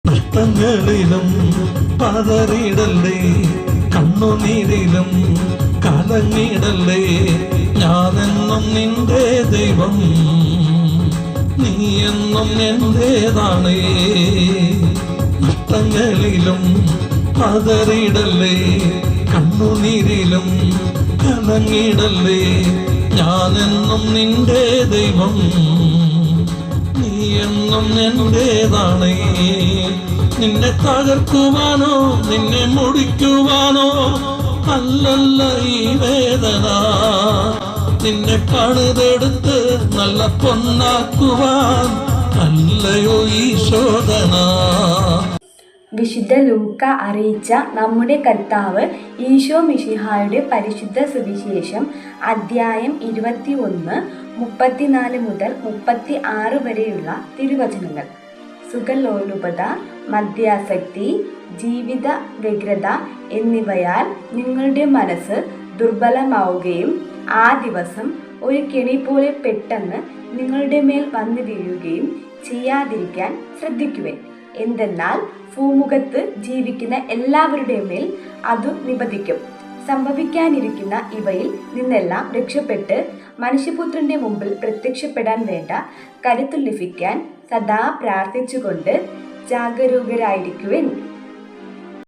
നഷ്ടങ്ങളിലും പതറിയിടല്ലേ, കണ്ണുനീരിലും കലങ്ങിടല്ലേ. ഞാനെന്നും നിന്റെ ദൈവം, നീ എന്നും എന്റേതാണേ. നഷ്ടങ്ങളിലും പതറിയിടല്ലേ, കണ്ണുനീരിലും കലങ്ങിടല്ലേ. ഞാനെന്നും നിന്റെ ദൈവം, നീ എന്നും എന്റേതാണേ. നിന്നെ തകർക്കുവാനോ നിന്നെ മുടിക്കുവാനോ അല്ലല്ല ഈ വേദന. നിന്നെ പണിതെടുത്ത് നല്ല പൊന്നാക്കുവാൻ അല്ലയോ ഈ ശോധന. വിശുദ്ധ ലൂക്ക അറിയിച്ച നമ്മുടെ കർത്താവ് ഈശോ മിശിഹായുടെ പരിശുദ്ധ സുവിശേഷം അധ്യായം 21, 34 മുതൽ 36 വരെയുള്ള തിരുവചനങ്ങൾ. സുഖലോലുപത, മദ്യാസക്തി, ജീവിത വ്യഗ്രത എന്നിവയാൽ നിങ്ങളുടെ മനസ്സ് ദുർബലമാവുകയും ആ ദിവസം ഒരു കെണി പോലെ പെട്ടെന്ന് നിങ്ങളുടെ മേൽ വന്നു വീഴുകയും ചെയ്യാതിരിക്കാൻ ശ്രദ്ധിക്കുവേൻ. എന്തെന്നാൽ ഭൂമുഖത്ത് ജീവിക്കുന്ന എല്ലാവരുടെ മേൽ അതു നിബന്ധിക്കും. സംഭവിക്കാനിരിക്കുന്ന ഇവയിൽ നിന്നെല്ലാം രക്ഷപ്പെട്ട് മനുഷ്യപുത്രന്റെ മുമ്പിൽ പ്രത്യക്ഷപ്പെടാൻ വേണ്ട കരുത്തു ലഭിക്കാൻ സദാ പ്രാർത്ഥിച്ചുകൊണ്ട് ജാഗരൂകരായിരിക്കുവിൻ.